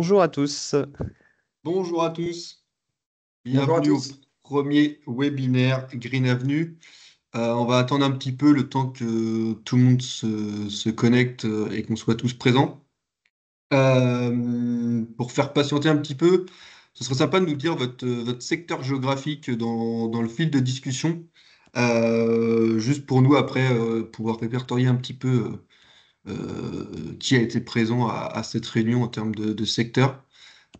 Bonjour à tous. Bonjour à tous, Bonjour à bienvenue au tous. premier webinaire Green Avenue. On va attendre un petit peu le temps que tout le monde se connecte et qu'on soit tous présents. Pour faire patienter un petit peu, ce serait sympa de nous dire votre secteur géographique dans le fil de discussion, juste pour nous après pouvoir répertorier un petit peu qui a été présent à cette réunion en termes de secteur.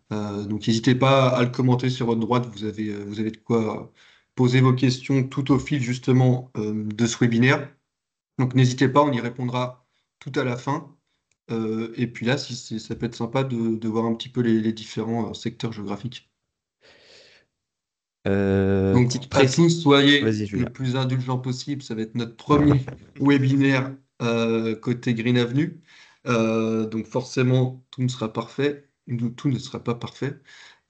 Donc n'hésitez pas à le commenter sur votre droite, vous avez de quoi poser vos questions tout au fil justement de ce webinaire. Donc n'hésitez pas, on y répondra tout à la fin. Et puis là, ça peut être sympa de voir un petit peu les différents secteurs géographiques. Donc Petite à tous, précision. soyez Vas-y, le Julien. plus indulgents possible, ça va être notre premier webinaire côté Green Avenue. Donc forcément, tout ne sera parfait, tout ne sera pas parfait.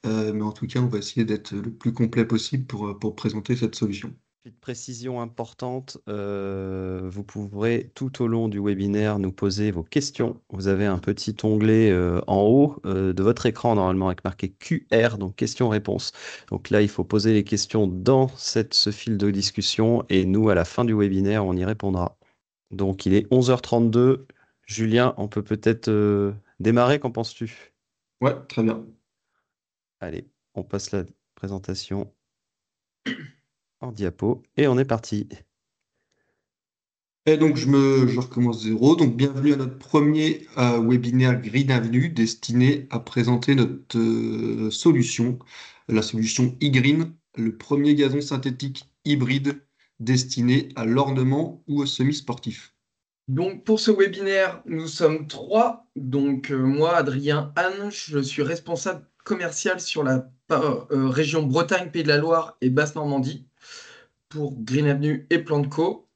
Mais en tout cas, on va essayer d'être le plus complet possible pour présenter cette solution. Petite précision importante. Vous pourrez tout au long du webinaire nous poser vos questions. Vous avez un petit onglet en haut de votre écran, normalement, avec marqué QR, donc questions-réponses. Donc là, il faut poser les questions dans ce fil de discussion et nous, à la fin du webinaire, on y répondra. Donc, il est 11h32. Julien, on peut peut-être démarrer, qu'en penses-tu? Ouais, très bien. Allez, on passe la présentation en diapo et on est parti. Et donc, je recommence zéro. Donc, bienvenue à notre premier webinaire Green Avenue destiné à présenter notre solution, la solution e-Green, le premier gazon synthétique hybride destiné à l'ornement ou au semi-sportif. Donc pour ce webinaire, nous sommes trois. Moi, Adrien, Anne, je suis responsable commercial sur la région Bretagne, Pays de la Loire et Basse-Normandie pour Green Avenue et Plantco.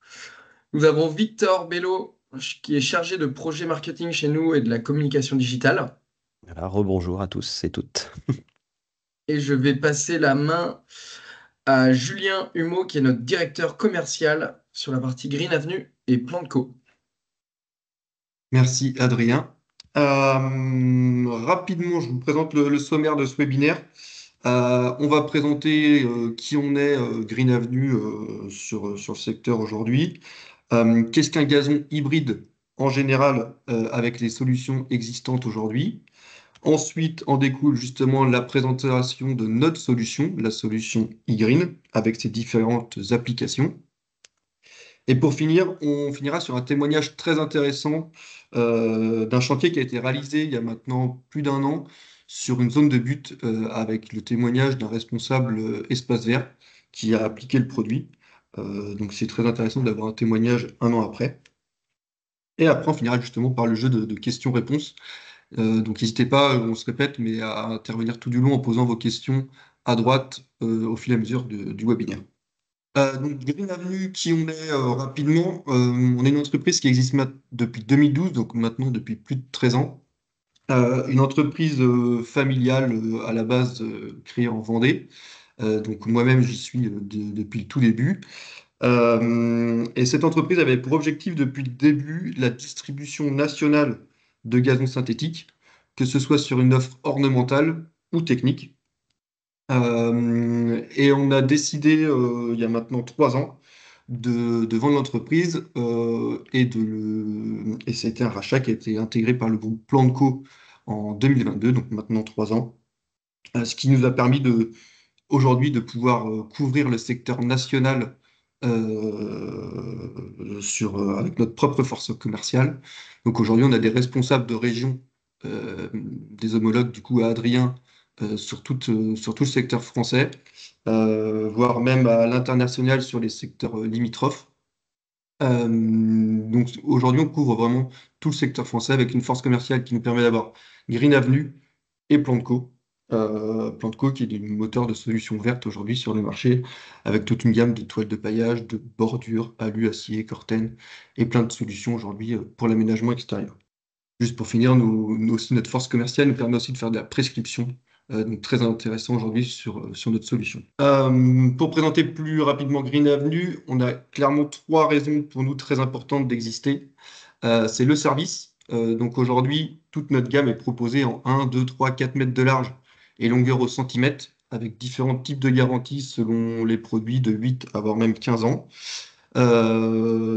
Nous avons Victor Bello qui est chargé de projet marketing chez nous et de la communication digitale. Voilà, rebonjour à tous et toutes. Et je vais passer la main à Julien Humeau qui est notre directeur commercial sur la partie Green Avenue et Plantco. Merci Adrien. Rapidement, je vous présente le sommaire de ce webinaire. On va présenter qui on est, Green Avenue, sur le secteur aujourd'hui. Qu'est-ce qu'un gazon hybride en général avec les solutions existantes aujourd'hui. Ensuite, en découle justement la présentation de notre solution, la solution e-Green, avec ses différentes applications. Et pour finir, on finira sur un témoignage très intéressant d'un chantier qui a été réalisé il y a maintenant plus d'un an sur une zone de but avec le témoignage d'un responsable espace vert qui a appliqué le produit. Donc c'est très intéressant d'avoir un témoignage un an après. Et après, on finira justement par le jeu de questions-réponses. Donc n'hésitez pas, on se répète, mais à intervenir tout du long en posant vos questions à droite au fil et à mesure du webinaire. Donc Green Avenue, qui on est rapidement, on est une entreprise qui existe depuis 2012, donc maintenant depuis plus de 13 ans. Une entreprise familiale à la base créée en Vendée. Donc moi-même j'y suis depuis le tout début. Et cette entreprise avait pour objectif depuis le début la distribution nationale de gazon synthétique, que ce soit sur une offre ornementale ou technique. Et on a décidé, il y a maintenant 3 ans, de vendre l'entreprise et c'était un rachat qui a été intégré par le groupe Planco en 2022, donc maintenant 3 ans, ce qui nous a permis aujourd'hui de pouvoir couvrir le secteur national avec notre propre force commerciale. Donc aujourd'hui, on a des responsables de région, des homologues du coup à Adrien sur tout le secteur français, voire même à l'international sur les secteurs limitrophes. Donc aujourd'hui, on couvre vraiment tout le secteur français avec une force commerciale qui nous permet d'avoir Green Avenue et Plantco. Plantco qui est un moteur de solutions vertes aujourd'hui sur le marché avec toute une gamme de toiles de paillage, de bordures, alu, acier, corten et plein de solutions aujourd'hui pour l'aménagement extérieur. Juste pour finir, aussi, notre force commerciale nous permet aussi de faire de la prescription, donc très intéressant aujourd'hui sur notre solution. Pour présenter plus rapidement Green Avenue, on a clairement 3 raisons pour nous très importantes d'exister. C'est le service. Donc aujourd'hui, toute notre gamme est proposée en 1, 2, 3, 4 mètres de large et longueur au centimètre, avec différents types de garanties selon les produits de 8 à voire même 15 ans.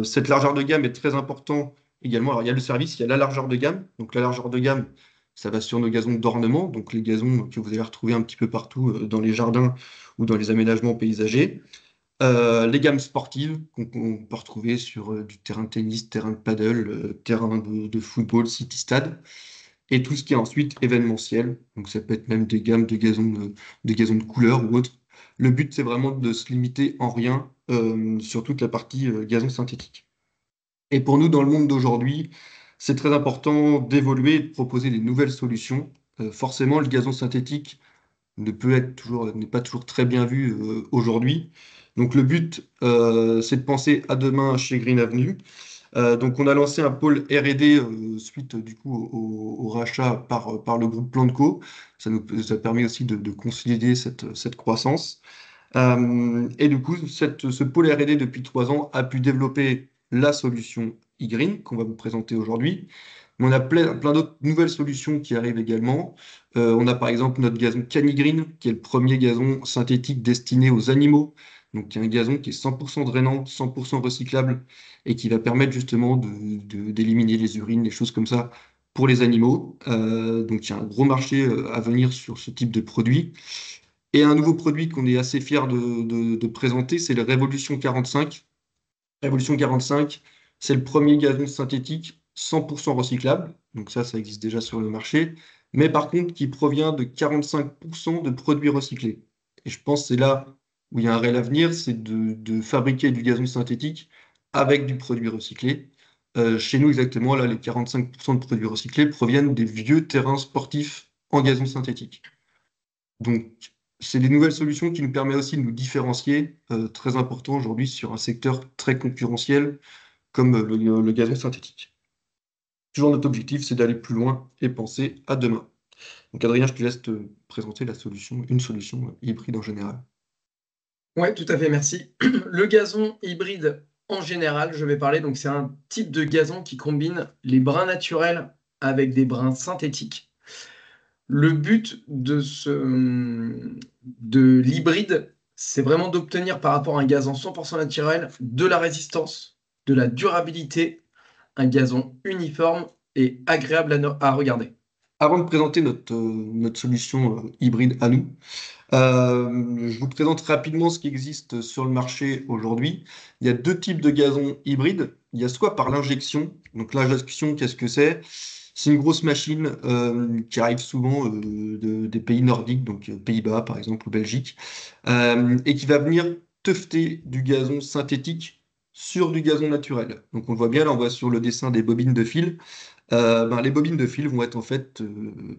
Cette largeur de gamme est très importante également. Alors, il y a le service, il y a la largeur de gamme. Donc, la largeur de gamme, ça va sur nos gazons d'ornement, donc les gazons que vous allez retrouver un petit peu partout dans les jardins ou dans les aménagements paysagers. Les gammes sportives qu'on peut retrouver sur du terrain de tennis, terrain de paddle, terrain de football, city stade, et tout ce qui est ensuite événementiel. Donc, ça peut être même des gammes de gazons de couleur ou autre. Le but, c'est vraiment de se limiter en rien sur toute la partie gazon synthétique. Et pour nous, dans le monde d'aujourd'hui, c'est très important d'évoluer et de proposer des nouvelles solutions. Forcément, le gazon synthétique n'est pas toujours très bien vu aujourd'hui. Donc le but, c'est de penser à demain chez Green Avenue. Donc on a lancé un pôle R&D suite du coup au rachat par le groupe Planteco. Ça permet aussi de consolider cette croissance. Et du coup, ce pôle R&D depuis 3 ans a pu développer la solution eGreen qu'on va vous présenter aujourd'hui. Mais on a plein d'autres nouvelles solutions qui arrivent également. On a par exemple notre gazon CaniGreen, qui est le premier gazon synthétique destiné aux animaux. Donc, qui est un gazon qui est 100% drainant, 100% recyclable et qui va permettre justement d'éliminer les urines, les choses comme ça pour les animaux. Donc, il y a un gros marché à venir sur ce type de produit. Et un nouveau produit qu'on est assez fier de présenter, c'est le Révolution 45. Révolution 45, c'est le premier gazon synthétique 100% recyclable. Donc ça existe déjà sur le marché. Mais par contre, qui provient de 45% de produits recyclés. Et je pense que c'est là où il y a un réel avenir, c'est de fabriquer du gazon synthétique avec du produit recyclé. Chez nous, exactement, là, les 45% de produits recyclés proviennent des vieux terrains sportifs en gazon synthétique. Donc, c'est des nouvelles solutions qui nous permettent aussi de nous différencier, très important aujourd'hui sur un secteur très concurrentiel comme le gazon synthétique. Toujours notre objectif, c'est d'aller plus loin et penser à demain. Donc Adrien, je te laisse te présenter une solution hybride en général. Ouais, tout à fait, merci. Le gazon hybride en général, je vais parler, donc c'est un type de gazon qui combine les brins naturels avec des brins synthétiques. Le but de l'hybride, c'est vraiment d'obtenir par rapport à un gazon 100% naturel de la résistance, de la durabilité, un gazon uniforme et agréable à regarder. Avant de présenter notre solution hybride à nous, je vous présente rapidement ce qui existe sur le marché aujourd'hui. Il y a deux types de gazon hybrides. Il y a soit par l'injection. Donc l'injection, qu'est-ce que c'est? C'est une grosse machine qui arrive souvent des pays nordiques, donc Pays-Bas par exemple ou Belgique, et qui va venir tufter du gazon synthétique sur du gazon naturel. Donc on le voit bien, là on voit sur le dessin des bobines de fil. Les bobines de fil vont être en fait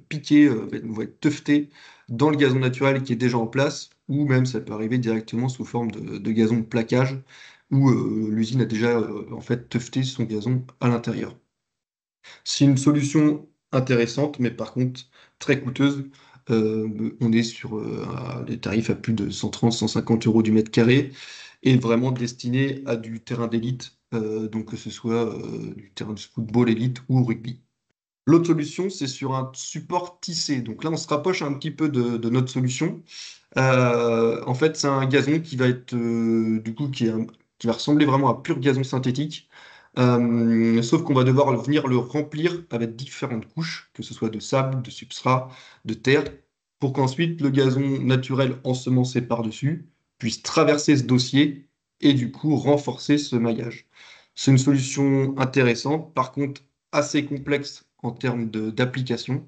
piquées, vont être tuftées dans le gazon naturel qui est déjà en place, ou même ça peut arriver directement sous forme de gazon de plaquage, où l'usine a déjà en fait tufté son gazon à l'intérieur. C'est une solution intéressante, mais par contre très coûteuse. On est sur des tarifs à plus de 130-150 euros du mètre carré et vraiment destiné à du terrain d'élite, donc que ce soit du terrain de football élite ou rugby. L'autre solution, c'est sur un support tissé. Donc là, on se rapproche un petit peu de notre solution. En fait, c'est un gazon qui va être du coup qui va ressembler vraiment à pur gazon synthétique. Sauf qu'on va devoir venir le remplir avec différentes couches, que ce soit de sable, de substrat, de terre, pour qu'ensuite le gazon naturel ensemencé par-dessus puisse traverser ce dossier et du coup renforcer ce maillage. C'est une solution intéressante, par contre assez complexe en termes d'application,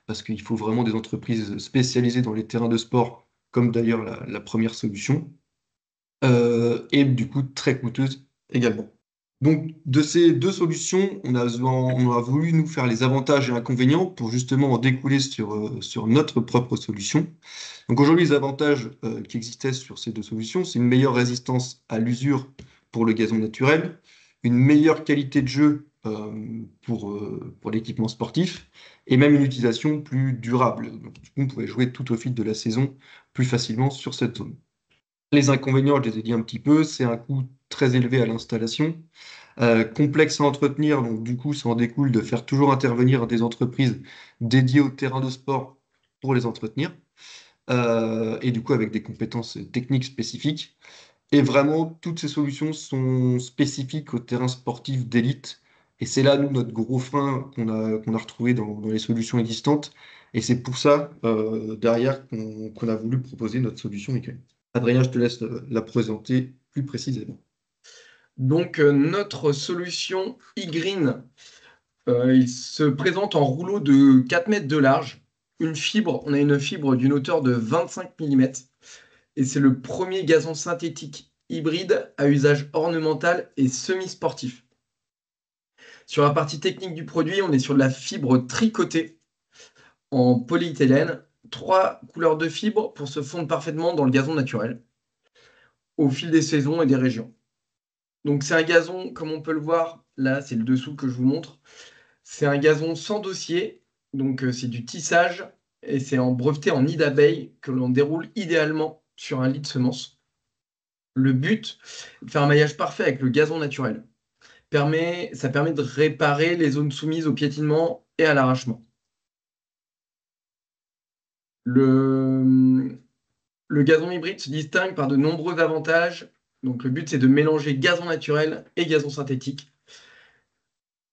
parce qu'il faut vraiment des entreprises spécialisées dans les terrains de sport, comme d'ailleurs la première solution, et du coup très coûteuse également. Donc, de ces deux solutions, on a voulu nous faire les avantages et inconvénients pour justement en découler sur notre propre solution. Donc aujourd'hui, les avantages qui existaient sur ces deux solutions, c'est une meilleure résistance à l'usure pour le gazon naturel, une meilleure qualité de jeu pour l'équipement sportif, et même une utilisation plus durable. Donc, du coup, on pouvait jouer tout au fil de la saison plus facilement sur cette zone. Les inconvénients, je les ai dit un petit peu, c'est un coût très élevé à l'installation. complexe à entretenir, donc du coup, ça en découle de faire toujours intervenir des entreprises dédiées au terrain de sport pour les entretenir, et du coup avec des compétences techniques spécifiques. Et vraiment, toutes ces solutions sont spécifiques au terrain sportif d'élite. Et c'est là, nous, notre gros frein qu'on a retrouvé dans les solutions existantes. Et c'est pour ça, derrière, qu'on a voulu proposer notre solution IQ. Adrien, je te laisse la présenter plus précisément. Donc, notre solution e-green, il se présente en rouleau de 4 mètres de large. On a une fibre d'une hauteur de 25 mm. Et c'est le premier gazon synthétique hybride à usage ornemental et semi-sportif. Sur la partie technique du produit, on est sur de la fibre tricotée en polyéthylène, 3 couleurs de fibres pour se fondre parfaitement dans le gazon naturel au fil des saisons et des régions. Donc c'est un gazon, comme on peut le voir, là c'est le dessous que je vous montre, c'est un gazon sans dossier, donc c'est du tissage et c'est breveté en nid d'abeille que l'on déroule idéalement sur un lit de semences. Le but est de faire un maillage parfait avec le gazon naturel. Ça permet de réparer les zones soumises au piétinement et à l'arrachement. Le gazon hybride se distingue par de nombreux avantages. Donc, le but, c'est de mélanger gazon naturel et gazon synthétique.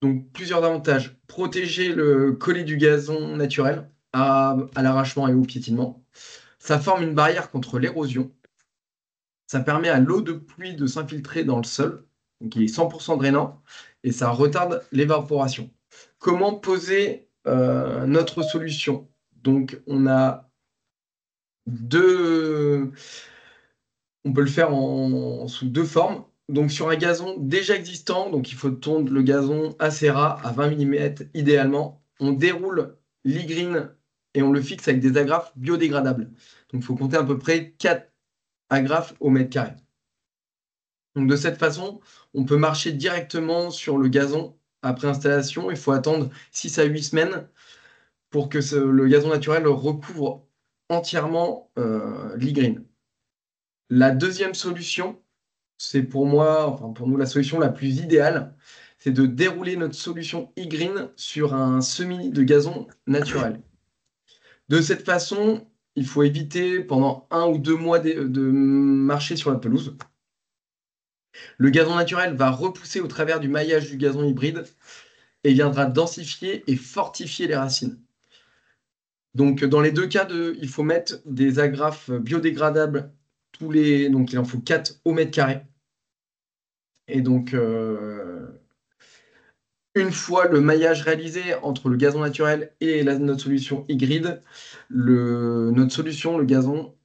Donc, plusieurs avantages. Protéger le collet du gazon naturel à l'arrachement et au piétinement. Ça forme une barrière contre l'érosion. Ça permet à l'eau de pluie de s'infiltrer dans le sol. Donc, il est 100% drainant. Et ça retarde l'évaporation. Comment poser notre solution? Donc, on peut le faire sous deux formes. Donc, sur un gazon déjà existant, donc il faut tondre le gazon assez ras à 20 mm idéalement. On déroule l'e-green et on le fixe avec des agrafes biodégradables. Donc, il faut compter à peu près 4 agrafes au mètre carré. Donc, de cette façon, on peut marcher directement sur le gazon après installation. Il faut attendre 6 à 8 semaines pour que le gazon naturel recouvre entièrement l'e-green. La deuxième solution, c'est pour nous, la solution la plus idéale, c'est de dérouler notre solution e-green sur un semis de gazon naturel. De cette façon, il faut éviter pendant 1 ou 2 mois de marcher sur la pelouse. Le gazon naturel va repousser au travers du maillage du gazon hybride et viendra densifier et fortifier les racines. Donc, dans les deux cas, il faut mettre des agrafes biodégradables donc il en faut 4 au mètre carré. Et donc, une fois le maillage réalisé entre le gazon naturel et notre solution hybride, notre solution, le gazon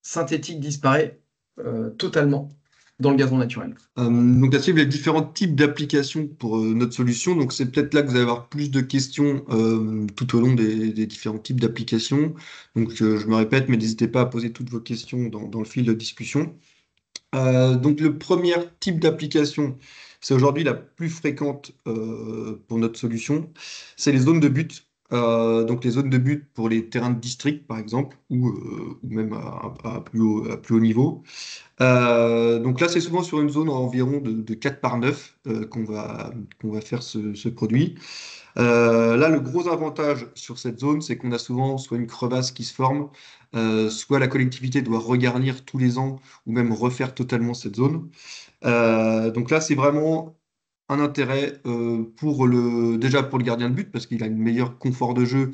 synthétique, disparaît totalement dans le gazon naturel. Donc, à suivre les différents types d'applications pour notre solution. Donc, c'est peut-être là que vous allez avoir plus de questions tout au long des différents types d'applications. Donc, je me répète, mais n'hésitez pas à poser toutes vos questions dans le fil de discussion. Donc, le premier type d'application, c'est aujourd'hui la plus fréquente pour notre solution, c'est les zones de but. Donc, les zones de but pour les terrains de district, par exemple, ou même à plus haut niveau. Donc là, c'est souvent sur une zone environ de 4 par 9 qu'on va faire ce produit. Là, le gros avantage sur cette zone, c'est qu'on a souvent soit une crevasse qui se forme, soit la collectivité doit regarnir tous les ans ou même refaire totalement cette zone. Donc là, c'est vraiment un intérêt déjà pour le gardien de but parce qu'il a un meilleur confort de jeu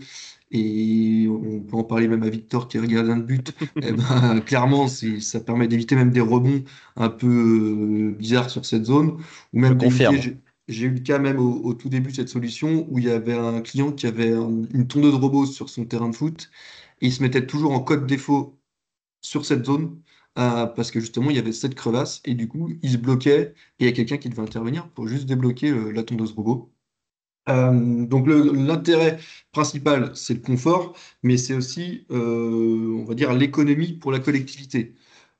et on peut en parler même à Victor qui est gardien de but. Eh ben, clairement, ça permet d'éviter même des rebonds un peu bizarres sur cette zone ou Je même d'éviter. confirme. J'ai eu le cas même au tout début de cette solution où il y avait un client qui avait une tondeuse robot sur son terrain de foot et il se mettait toujours en code défaut sur cette zone parce que justement il y avait cette crevasse et du coup il se bloquait et il y a quelqu'un qui devait intervenir pour juste débloquer la tondeuse robot. Donc l'intérêt principal c'est le confort mais c'est aussi on va dire l'économie pour la collectivité.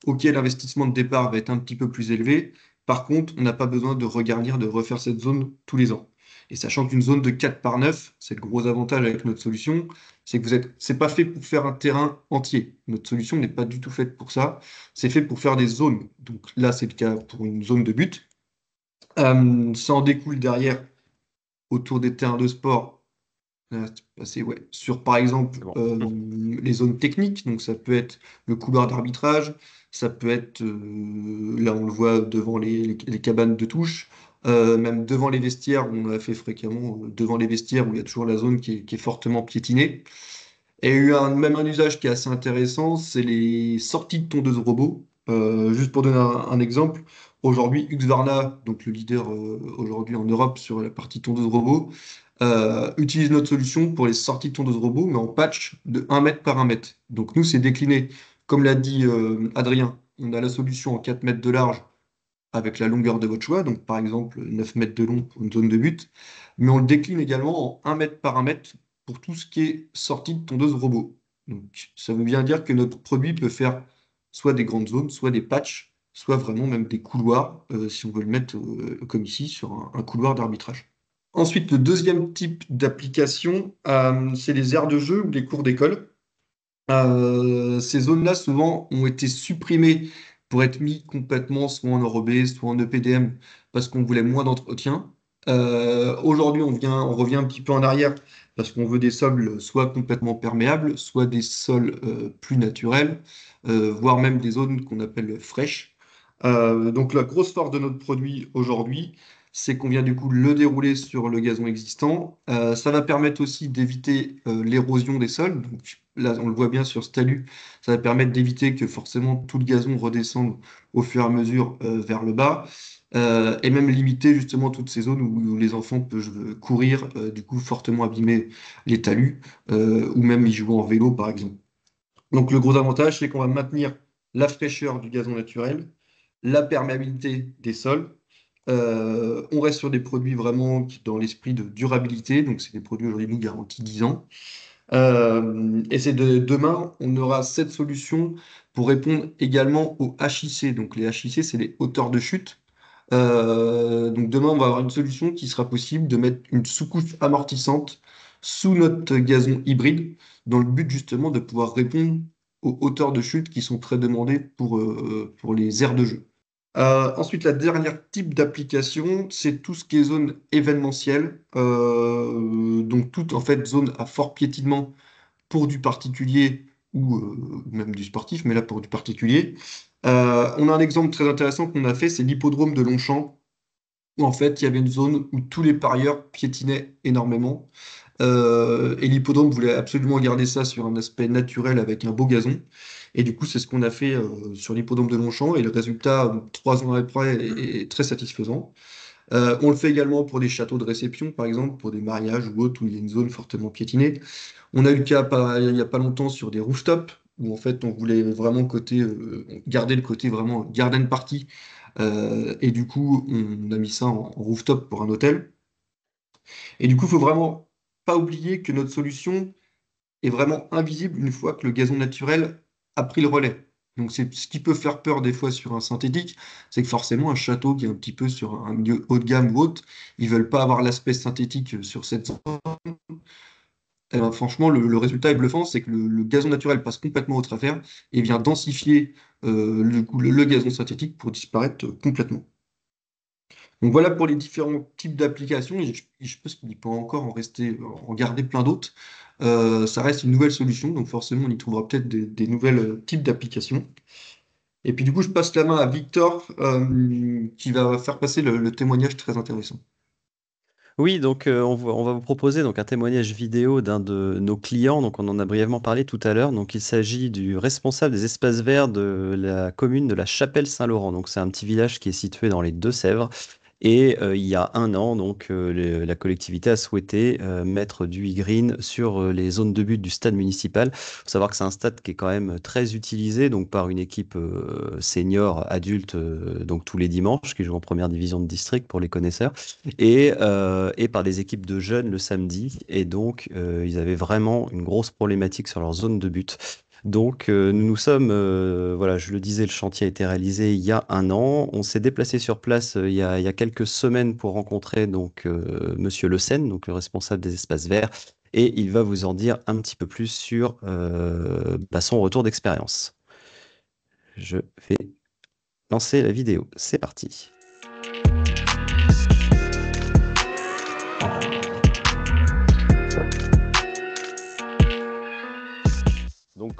Ok, l'investissement de départ va être un petit peu plus élevé. Par contre, on n'a pas besoin de regarnir, de refaire cette zone tous les ans. Et sachant qu'une zone de 4 par 9, c'est le gros avantage avec notre solution, c'est que c'est pas fait pour faire un terrain entier. Notre solution n'est pas du tout faite pour ça. C'est fait pour faire des zones. Donc là, c'est le cas pour une zone de but. Ça en découle derrière autour des terrains de sport. C'est passé, ouais, sur par exemple C'est bon. les zones techniques, donc ça peut être le couloir d'arbitrage, ça peut être, là on le voit devant les cabanes de touche, même devant les vestiaires, on a fait fréquemment devant les vestiaires où il y a toujours la zone qui est fortement piétinée. Et il y a eu même un usage qui est assez intéressant, c'est les sorties de tondeuses robots. Juste pour donner un exemple, aujourd'hui, Husqvarna, donc le leader aujourd'hui en Europe sur la partie tondeuse robot, utilise notre solution pour les sorties de tondeuses robots, mais en patch de 1 mètre par 1 mètre. Donc nous, c'est décliné. Comme l'a dit Adrien, on a la solution en 4 mètres de large avec la longueur de votre choix, donc par exemple 9 mètres de long pour une zone de but, mais on le décline également en 1 mètre par 1 mètre pour tout ce qui est sortie de tondeuse robot. Donc ça veut bien dire que notre produit peut faire soit des grandes zones, soit des patchs, soit vraiment même des couloirs, si on veut le mettre comme ici sur un couloir d'arbitrage. Ensuite, le deuxième type d'application, c'est les aires de jeu ou les cours d'école. Ces zones-là, souvent, ont été supprimées pour être mis complètement soit en enrobé, soit en EPDM, parce qu'on voulait moins d'entretien. Aujourd'hui, on revient un petit peu en arrière, parce qu'on veut des sols soit complètement perméables, soit des sols plus naturels, voire même des zones qu'on appelle fraîches. Donc la grosse force de notre produit aujourd'hui, c'est qu'on vient du coup le dérouler sur le gazon existant. Ça va permettre aussi d'éviter l'érosion des sols. Donc, là, on le voit bien sur ce talus, ça va permettre d'éviter que forcément tout le gazon redescende au fur et à mesure vers le bas. Et même limiter justement toutes ces zones où les enfants peuvent courir, du coup fortement abîmer les talus, ou même y jouer en vélo par exemple. Donc le gros avantage, c'est qu'on va maintenir la fraîcheur du gazon naturel, la perméabilité des sols. On reste sur des produits vraiment dans l'esprit de durabilité, donc c'est des produits aujourd'hui nous garantis 10 ans. Et c'est demain, on aura cette solution pour répondre également aux HIC. Donc les HIC, c'est les hauteurs de chute. Donc demain, on va avoir une solution qui sera possible de mettre une sous-couche amortissante sous notre gazon hybride, dans le but justement de pouvoir répondre aux hauteurs de chute qui sont très demandées pour les aires de jeu. Ensuite, la dernière type d'application, c'est tout ce qui est zone événementielle. Donc toute en fait zone à fort piétinement pour du particulier ou même du sportif, mais là pour du particulier. On a un exemple très intéressant qu'on a fait, c'est l'hippodrome de Longchamp, où en fait il y avait une zone où tous les parieurs piétinaient énormément. Et l'hippodrome voulait absolument garder ça sur un aspect naturel avec un beau gazon. Et du coup, c'est ce qu'on a fait sur l'hippodrome de Longchamp. Et le résultat, 3 ans après, est très satisfaisant. On le fait également pour des châteaux de réception, par exemple, pour des mariages ou autres où il y a une zone fortement piétinée. On a eu le cas il n'y a pas longtemps sur des rooftops, où en fait on voulait vraiment garder le côté vraiment garden party. Et du coup, on a mis ça en rooftop pour un hôtel. Et du coup, il faut vraiment pas oublier que notre solution est vraiment invisible une fois que le gazon naturel a pris le relais. Donc c'est ce qui peut faire peur des fois sur un synthétique, c'est que forcément un château qui est un petit peu sur un milieu haut de gamme ou autre, ils veulent pas avoir l'aspect synthétique sur cette zone. Eh ben, franchement, le résultat est bluffant, c'est que le gazon naturel passe complètement au travers et vient densifier le gazon synthétique pour disparaître complètement. Donc voilà pour les différents types d'applications. Et je pense qu'il peut encore en garder plein d'autres. Ça reste une nouvelle solution, donc forcément on y trouvera peut-être des nouvelles types d'applications. Et puis du coup, je passe la main à Victor qui va faire passer le témoignage très intéressant. Oui, donc on va vous proposer donc un témoignage vidéo d'un de nos clients. Donc on en a brièvement parlé tout à l'heure. Donc il s'agit du responsable des espaces verts de la commune de la Chapelle-Saint-Laurent. Donc c'est un petit village qui est situé dans les Deux-Sèvres. Et il y a un an, donc la collectivité a souhaité mettre du e-green sur les zones de but du stade municipal. Il faut savoir que c'est un stade qui est quand même très utilisé donc par une équipe senior adulte donc tous les dimanches qui joue en première division de district pour les connaisseurs et par des équipes de jeunes le samedi. Et donc ils avaient vraiment une grosse problématique sur leur zone de but. Donc, nous nous sommes, voilà, je le disais, le chantier a été réalisé il y a un an. On s'est déplacé sur place il y a quelques semaines pour rencontrer donc Monsieur Le Sen, donc le responsable des espaces verts, et il va vous en dire un petit peu plus sur son retour d'expérience. Je vais lancer la vidéo. C'est parti.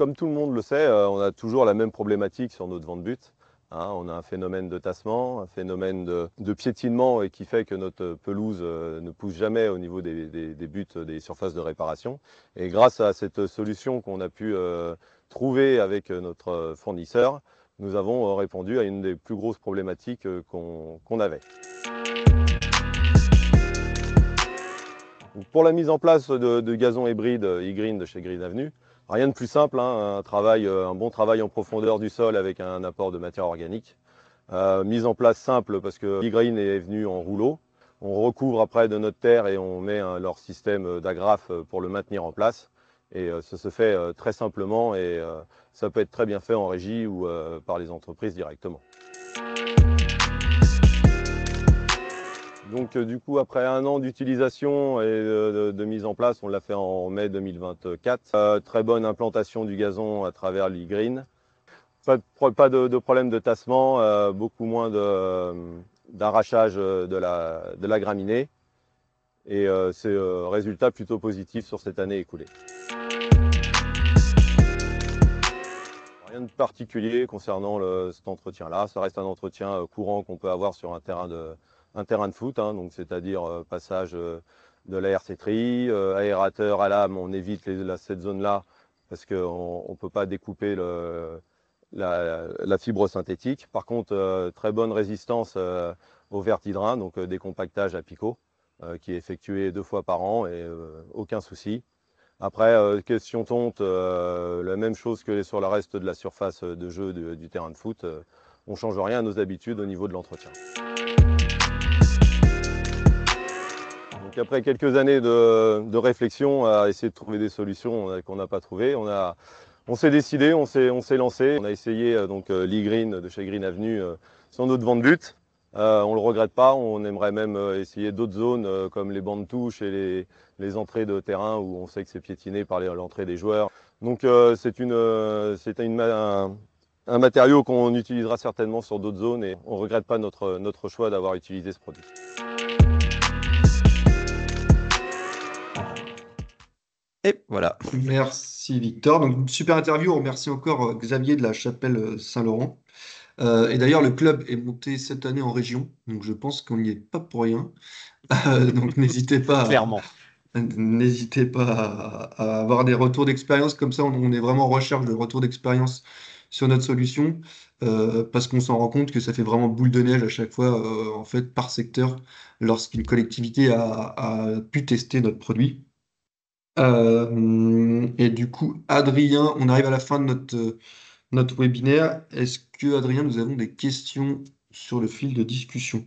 comme tout le monde le sait, on a toujours la même problématique sur notre vent de but. Hein, on a un phénomène de tassement, un phénomène de piétinement et qui fait que notre pelouse ne pousse jamais au niveau des buts des surfaces de réparation. Et grâce à cette solution qu'on a pu trouver avec notre fournisseur, nous avons répondu à une des plus grosses problématiques qu'on avait. Donc pour la mise en place de gazon hybride e-green de chez Green Avenue, rien de plus simple, hein, un bon travail en profondeur du sol avec un apport de matière organique. Mise en place simple parce que e-green est venu en rouleau. On recouvre après de notre terre et on met leur système d'agrafe pour le maintenir en place. Et ça se fait très simplement et ça peut être très bien fait en régie ou par les entreprises directement. Donc du coup, après un an d'utilisation et de mise en place, on l'a fait en mai 2024. Très bonne implantation du gazon à travers l'e-green. Pas de problème de tassement, beaucoup moins d'arrachage de la graminée. Et c'est résultat plutôt positif sur cette année écoulée. Rien de particulier concernant cet entretien-là. Ça reste un entretien courant qu'on peut avoir sur un terrain de foot, hein, donc c'est-à-dire passage de la RC-tri, aérateur à lame, on évite cette zone-là parce qu'on ne peut pas découper la fibre synthétique. Par contre, très bonne résistance au vertidrain, donc décompactage à picot, qui est effectué 2 fois par an et aucun souci. Après, question tonte, la même chose que sur le reste de la surface de jeu du terrain de foot. On ne change rien à nos habitudes au niveau de l'entretien. Donc après quelques années de réflexion à essayer de trouver des solutions qu'on n'a pas trouvées, on s'est décidé, on s'est lancé. On a essayé l'e-green de chez Green Avenue sur notre vent de but. On ne le regrette pas, on aimerait même essayer d'autres zones comme les bancs de touche et les entrées de terrain où on sait que c'est piétiné par l'entrée des joueurs. Donc c'est un matériau qu'on utilisera certainement sur d'autres zones et on ne regrette pas notre choix d'avoir utilisé ce produit. Et voilà. Merci Victor. Donc, super interview. On remercie encore Xavier de la Chapelle Saint-Laurent. Et d'ailleurs, le club est monté cette année en région. Donc, je pense qu'on n'y est pas pour rien. Donc, n'hésitez pas, Clairement. n'hésitez pas à avoir des retours d'expérience. Comme ça, on est vraiment en recherche de retours d'expérience sur notre solution. Parce qu'on s'en rend compte que ça fait vraiment boule de neige à chaque fois, en fait, par secteur, lorsqu'une collectivité a pu tester notre produit. Et du coup, Adrien, on arrive à la fin de notre webinaire. Est-ce que, Adrien, nous avons des questions sur le fil de discussion?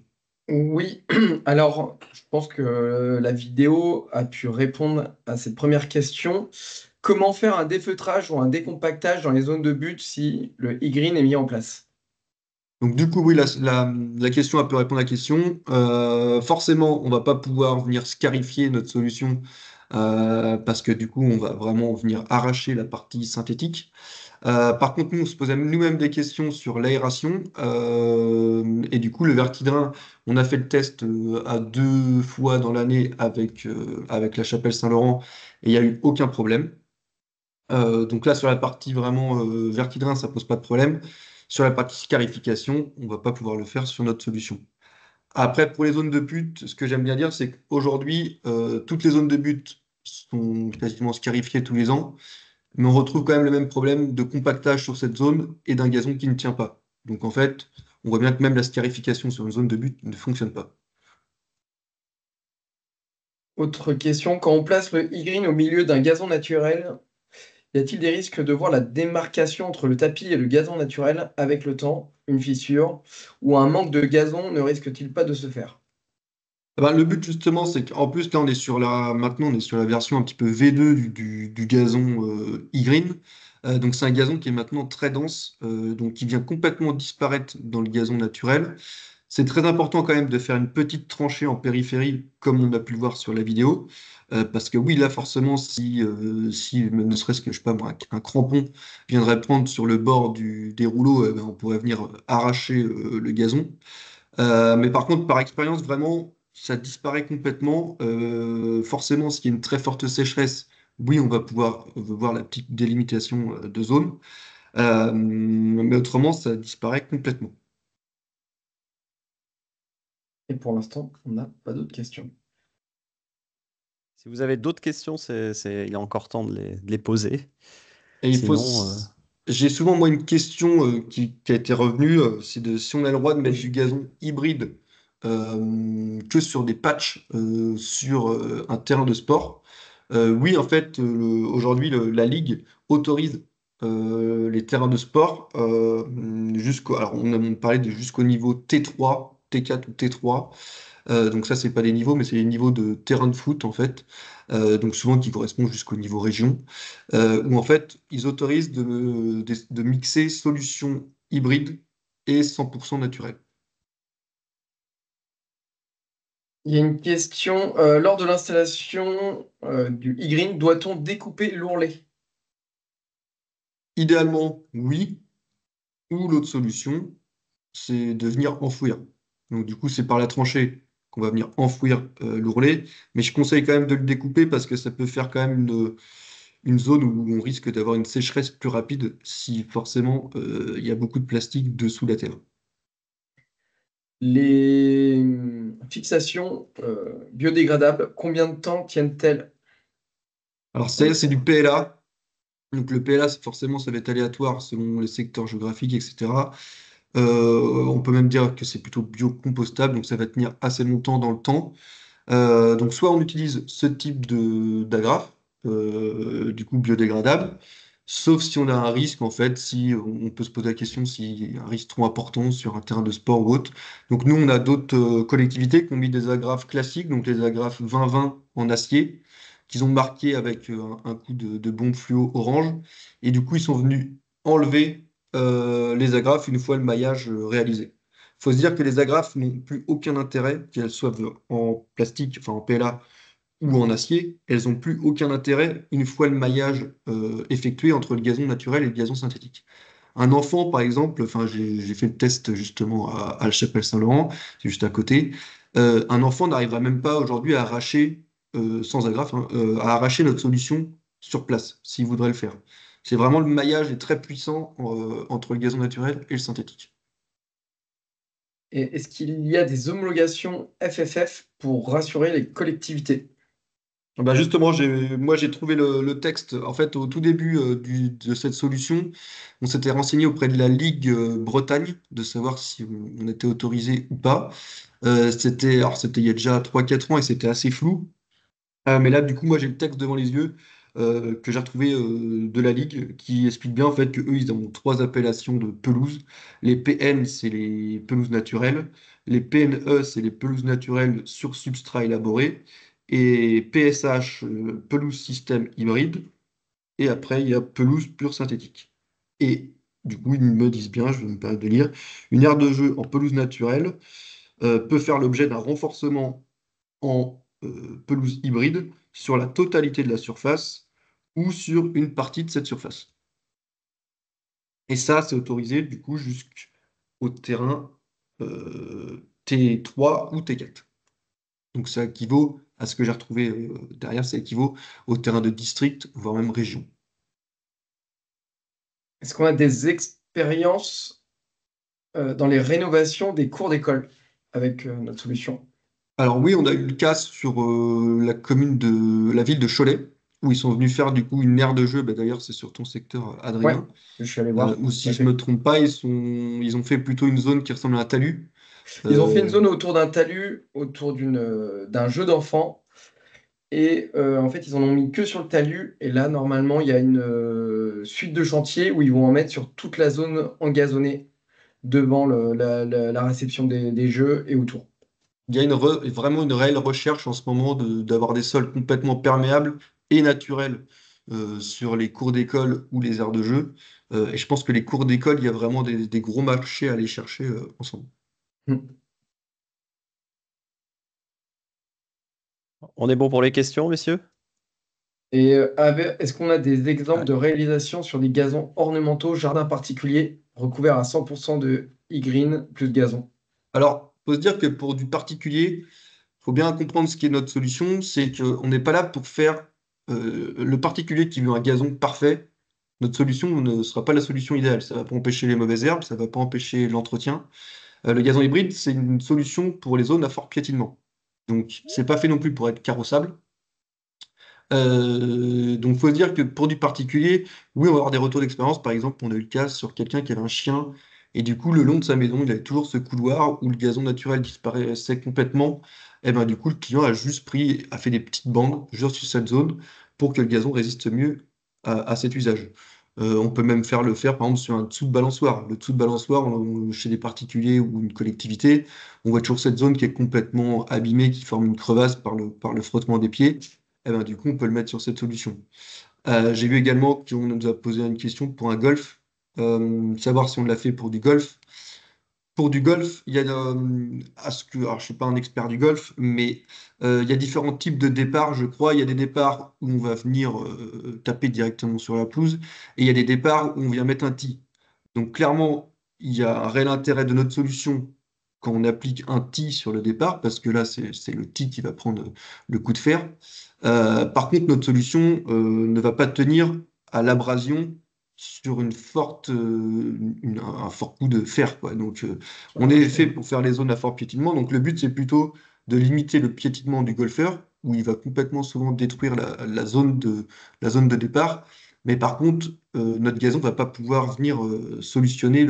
Oui, alors je pense que la vidéo a pu répondre à cette première question. Comment faire un défeutrage ou un décompactage dans les zones de but si le e-green est mis en place? Donc, du coup, oui, la question, elle peut répondre à la question. Forcément, on va pas pouvoir venir scarifier notre solution parce que du coup, on va vraiment venir arracher la partie synthétique. Par contre, nous, on se posait nous-mêmes des questions sur l'aération. Et du coup, le vertidrain, on a fait le test à 2 fois dans l'année avec la Chapelle Saint-Laurent et il n'y a eu aucun problème. Donc là, sur la partie vraiment vertidrain, ça pose pas de problème. Sur la partie scarification, on va pas pouvoir le faire sur notre solution. Après, pour les zones de but, ce que j'aime bien dire, c'est qu'aujourd'hui, toutes les zones de but sont quasiment scarifiées tous les ans. Mais on retrouve quand même le même problème de compactage sur cette zone et d'un gazon qui ne tient pas. Donc en fait, on voit bien que même la scarification sur une zone de but ne fonctionne pas. Autre question, quand on place le e-green au milieu d'un gazon naturel, y a-t-il des risques de voir la démarcation entre le tapis et le gazon naturel avec le temps, une fissure, ou un manque de gazon ne risque-t-il pas de se faire? Ah bah, le but justement, c'est qu'en plus là, maintenant on est sur la version un petit peu V2 du gazon e-green. Donc c'est un gazon qui est maintenant très dense, donc qui vient complètement disparaître dans le gazon naturel. C'est très important quand même de faire une petite tranchée en périphérie, comme on a pu le voir sur la vidéo, parce que oui, là forcément, si ne serait-ce que je sais pas moi, un crampon viendrait prendre sur le bord des rouleaux, ben, on pourrait venir arracher le gazon. Mais par contre, par expérience, vraiment, ça disparaît complètement. Forcément, s'il y a une très forte sécheresse, oui, on va pouvoir voir la petite délimitation de zone. Mais autrement, ça disparaît complètement. Et pour l'instant, on n'a pas d'autres questions. Si vous avez d'autres questions, il est encore temps de les poser. Et Sinon, j'ai souvent, moi, une question qui a été revenue, c'est de si on a le droit de mettre du Oui. gazon hybride que sur des patchs sur un terrain de sport. Oui, en fait, aujourd'hui, la Ligue autorise les terrains de sport alors on parlait de jusqu'au niveau T3, T4 ou T3. Donc ça, c'est pas des niveaux, mais c'est les niveaux de terrain de foot, en fait. Donc souvent qui correspondent jusqu'au niveau région, où en fait, ils autorisent de mixer solutions hybrides et 100% naturelles. Il y a une question. Lors de l'installation du e-green, doit-on découper l'ourlet? Idéalement, oui, ou l'autre solution, c'est de venir enfouir. Donc du coup, c'est par la tranchée qu'on va venir enfouir l'ourlet, mais je conseille quand même de le découper parce que ça peut faire quand même une zone où on risque d'avoir une sécheresse plus rapide si forcément il y a beaucoup de plastique dessous la terre. Les fixations biodégradables, combien de temps tiennent-elles? Alors ça, c'est du PLA. Donc le PLA, forcément, ça va être aléatoire selon les secteurs géographiques, etc. On peut même dire que c'est plutôt biocompostable, donc ça va tenir assez longtemps dans le temps. Donc soit on utilise ce type d'agrafe, du coup biodégradable, sauf si on a un risque, en fait, si on peut se poser la question s'il y a un risque trop important sur un terrain de sport ou autre. Donc nous, on a d'autres collectivités qui ont mis des agrafes classiques, donc les agrafes 20-20 en acier, qu'ils ont marqué avec un coup de bombe fluo orange. Et du coup, ils sont venus enlever les agrafes une fois le maillage réalisé. Il faut se dire que les agrafes n'ont plus aucun intérêt, qu'elles soient en plastique, enfin en PLA ou en acier, elles n'ont plus aucun intérêt une fois le maillage effectué entre le gazon naturel et le gazon synthétique. Un enfant, par exemple, enfin j'ai fait le test justement à La Chapelle-Saint-Laurent, c'est juste à côté, un enfant n'arrivera même pas aujourd'hui à arracher, sans agrafe, hein, à arracher notre solution sur place, s'il voudrait le faire. C'est vraiment le maillage est très puissant entre le gazon naturel et le synthétique. Et est-ce qu'il y a des homologations FFF pour rassurer les collectivités? Bah justement, moi j'ai trouvé le texte. En fait, au tout début de cette solution, on s'était renseigné auprès de la Ligue Bretagne de savoir si on était autorisé ou pas. C'était il y a déjà 3 4 ans et c'était assez flou. Mais là, du coup, moi j'ai le texte devant les yeux que j'ai retrouvé de la Ligue qui explique bien en fait que eux ils ont trois appellations de pelouses. Les PN, c'est les pelouses naturelles. Les PNE, c'est les pelouses naturelles sur substrat élaboré. Et PSH, pelouse système hybride. Et après, il y a pelouse pure synthétique. Et du coup, ils me disent bien, je vais me permettre de lire, une aire de jeu en pelouse naturelle peut faire l'objet d'un renforcement en pelouse hybride sur la totalité de la surface ou sur une partie de cette surface. Et ça, c'est autorisé du coup jusqu'au terrain T3 ou T4. Donc ça équivaut à ce que j'ai retrouvé derrière, ça équivaut au terrain de district, voire même région. Est-ce qu'on a des expériences dans les rénovations des cours d'école avec notre solution? Alors oui, on a eu le cas sur la ville de Cholet, où ils sont venus faire du coup une aire de jeu. Bah, d'ailleurs, c'est sur ton secteur, Ouais, Adrien. je suis allé voir. Ou Tout si à je me fait. trompe pas, ils ont fait plutôt une zone qui ressemble à un talus. Ils ont fait une Euh, zone autour d'un talus, autour d'un jeu d'enfants. Et en fait, ils en ont mis que sur le talus. Et là, normalement, il y a une suite de chantiers où ils vont en mettre sur toute la zone engazonnée devant la réception des jeux et autour. il y a vraiment une réelle recherche en ce moment d'avoir des sols complètement perméables et naturels sur les cours d'école ou les aires de jeu. Et je pense que les cours d'école, il y a vraiment des gros marchés à aller chercher ensemble. Mm. on est bon pour les questions, messieurs? Et est-ce qu'on a des exemples de réalisation sur des gazons ornementaux, jardins particuliers, recouverts à 100% de e-green plus gazon? Alors, faut se dire que pour du particulier, faut bien comprendre ce qui est notre solution, c'est qu'on n'est pas là pour faire le particulier qui veut un gazon parfait, notre solution ne sera pas la solution idéale. Ça va pas empêcher les mauvaises herbes, ça va pas empêcher l'entretien. Le gazon hybride, c'est une solution pour les zones à fort piétinement. Donc, c'est pas fait non plus pour être carrossable. Donc, faut se dire que pour du particulier, oui, on va avoir des retours d'expérience. Par exemple, on a eu le cas sur quelqu'un qui avait un chien et du coup, le long de sa maison, il avait toujours ce couloir où le gazon naturel disparaissait complètement. Et ben, du coup, le client a juste pris, a fait des petites bandes juste sur cette zone pour que le gazon résiste mieux à cet usage. On peut même faire le faire, par exemple, sur un dessous de balançoire. Le dessous de balançoire, chez des particuliers ou une collectivité, on voit toujours cette zone qui est complètement abîmée, qui forme une crevasse par le frottement des pieds. Eh ben, du coup, on peut le mettre sur cette solution. J'ai vu également qu'on nous a posé une question pour un golf, savoir si on l'a fait pour du golf. Pour du golf, il y a, alors je suis pas un expert du golf, mais il y a différents types de départs, je crois. Il y a des départs où on va venir taper directement sur la pelouse, et il y a des départs où on vient mettre un tee. Donc clairement, il y a un réel intérêt de notre solution quand on applique un tee sur le départ, parce que là, c'est le tee qui va prendre le coup de fer. Par contre, notre solution ne va pas tenir à l'abrasion sur un fort coup de fer, quoi. Donc, on est fait pour faire les zones à fort piétinement. Donc, le but, c'est plutôt de limiter le piétinement du golfeur, où il va complètement souvent détruire la zone de départ. Mais par contre, notre gazon ne va pas pouvoir venir solutionner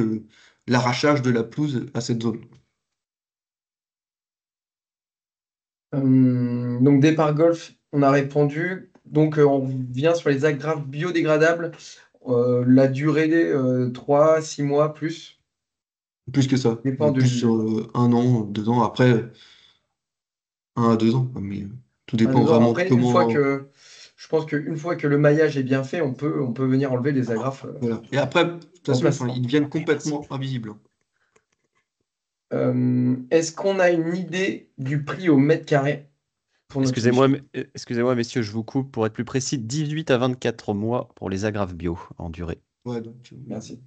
l'arrachage de la pelouse à cette zone. Donc, départ golf, on a répondu. Donc, on vient sur les agrafes biodégradables. La durée, 3, 6 mois plus. Plus que ça. Dépend Plus sur du. 1 an, 2 ans. Après, 1 à 2 ans, quoi. Mais tout Ah, dépend dedans. vraiment Après, comment. je pense qu'une fois que le maillage est bien fait, on peut venir enlever les agrafes Voilà. Et après, de toute en façon, place. enfin, ils deviennent complètement invisibles, hein. Est-ce qu'on a une idée du prix au mètre carré pour notre Excusez-moi, solution? excusez-moi, messieurs, je vous coupe. Pour être plus précis, 18 à 24 mois pour les agrafes bio en durée. Ouais, donc, Merci.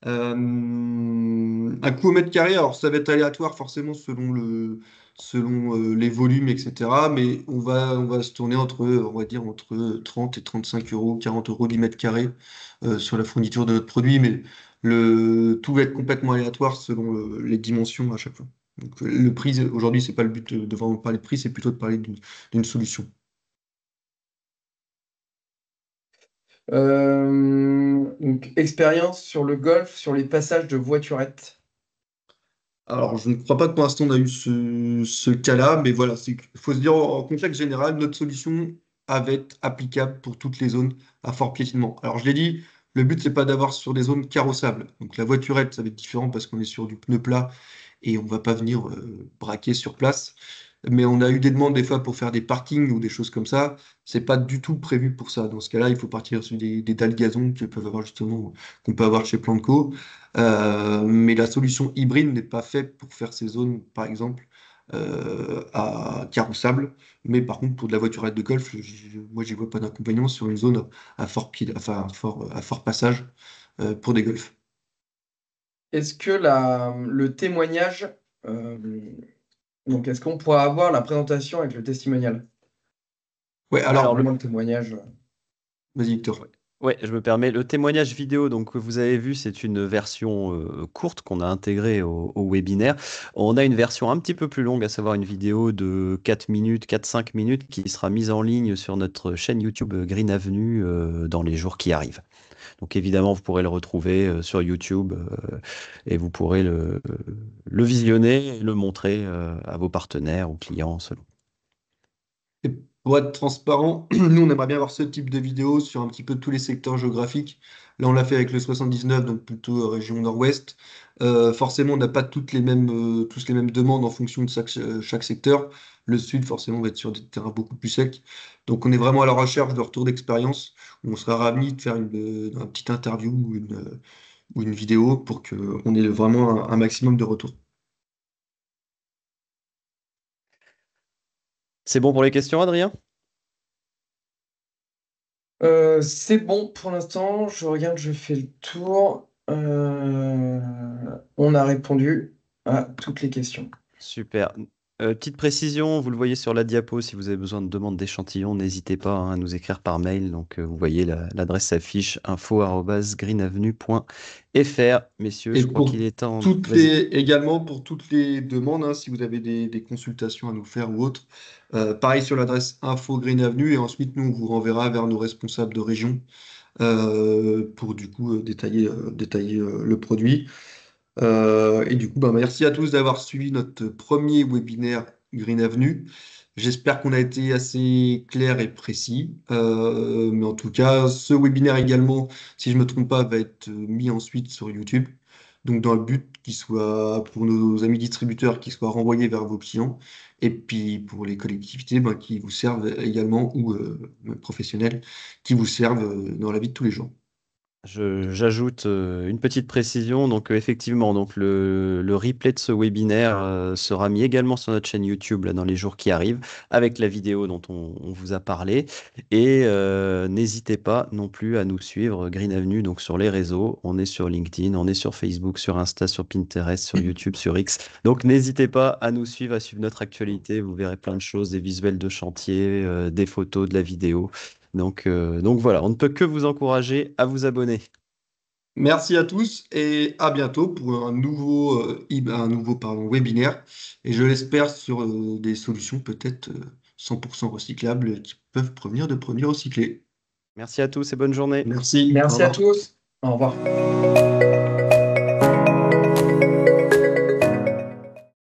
un coût au mètre carré, alors ça va être aléatoire forcément selon les volumes, etc. Mais on va se tourner on va dire, entre 30 et 35 euros, 40 euros du mètre carré sur la fourniture de notre produit. Mais tout va être complètement aléatoire selon les dimensions à chaque fois. Donc, le prix, aujourd'hui, c'est pas le but de vraiment parler de prix, c'est plutôt de parler d'une solution. Donc, expérience sur le golf, sur les passages de voiturettes. Alors, je ne crois pas que pour l'instant on a eu ce cas-là, mais voilà, il faut se dire en contexte général, notre solution va être applicable pour toutes les zones à fort piétinement. Alors, je l'ai dit, le but, c'est pas d'avoir sur des zones carrossables. Donc, la voiturette, ça va être différent parce qu'on est sur du pneu plat et on va pas venir braquer sur place. Mais on a eu des demandes des fois pour faire des parkings ou des choses comme ça. C'est pas du tout prévu pour ça. Dans ce cas-là, il faut partir sur des dalles gazon que peuvent avoir justement, qu'on peut avoir chez Planco. Mais la solution hybride n'est pas faite pour faire ces zones, par exemple, à carrossable. Mais par contre, pour de la voiturette de golf, moi, j'y vois pas d'inconvénient sur une zone à fort pied, enfin, à fort passage pour des golfs. Est-ce que le témoignage, euh, donc est-ce qu'on pourra avoir la présentation avec le testimonial? Ouais, Alors, alors, Vraiment le témoignage. vas-y, Victor. ouais, ouais, je me permets. Le témoignage vidéo donc, que vous avez vu, c'est une version courte qu'on a intégrée au webinaire. On a une version un petit peu plus longue, à savoir une vidéo de 4 minutes, 4-5 minutes, qui sera mise en ligne sur notre chaîne YouTube Green Avenue dans les jours qui arrivent. Donc évidemment, vous pourrez le retrouver sur YouTube et vous pourrez le visionner et le montrer à vos partenaires ou clients selon. Et pour être transparent, nous, on aimerait bien avoir ce type de vidéo sur un petit peu tous les secteurs géographiques. Là, on l'a fait avec le 79, donc plutôt région nord-ouest. Forcément, on n'a pas tous les mêmes demandes en fonction de chaque secteur. Le sud, forcément, va être sur des terrains beaucoup plus secs. Donc, on est vraiment à la recherche de retours d'expérience. On sera ravis de faire un petit interview ou une vidéo pour qu'on ait vraiment un maximum de retours. C'est bon pour les questions, Adrien? C'est bon pour l'instant. Je regarde, je fais le tour. On a répondu à toutes les questions. Super. Petite précision, vous le voyez sur la diapo, si vous avez besoin de demande d'échantillons, n'hésitez pas à nous écrire par mail. Donc, vous voyez, l'adresse s'affiche info@greenavenue.fr. Messieurs, Et je crois pour qu'il est temps. toutes Vas-y. également pour toutes les demandes, hein, si vous avez des consultations à nous faire ou autres, pareil sur l'adresse info Green Avenue et ensuite nous on vous renverra vers nos responsables de région pour du coup détailler le produit. Et du coup, bah, merci à tous d'avoir suivi notre premier webinaire Green Avenue. J'espère qu'on a été assez clair et précis. Mais en tout cas, ce webinaire également, si je ne me trompe pas, va être mis ensuite sur YouTube. Donc, dans le but qu'il soit, pour nos amis distributeurs, qu'il soit renvoyé vers vos clients. Et puis, pour les collectivités, ben, qui vous servent également, ou même professionnels, qui vous servent dans la vie de tous les jours. J'ajoute une petite précision. Donc, effectivement, donc le replay de ce webinaire sera mis également sur notre chaîne YouTube là, dans les jours qui arrivent, avec la vidéo dont on vous a parlé. Et n'hésitez pas non plus à nous suivre, Green Avenue, donc sur les réseaux. On est sur LinkedIn, on est sur Facebook, sur Insta, sur Pinterest, sur YouTube, sur X. Donc, n'hésitez pas à nous suivre, à suivre notre actualité. Vous verrez plein de choses, des visuels de chantier, des photos, de la vidéo. Donc voilà, on ne peut que vous encourager à vous abonner. Merci à tous et à bientôt pour un nouveau pardon, webinaire. Et je l'espère sur des solutions peut-être 100% recyclables qui peuvent provenir de produits recyclés. Merci à tous et bonne journée. Merci. Au Merci à revoir. tous. Au revoir.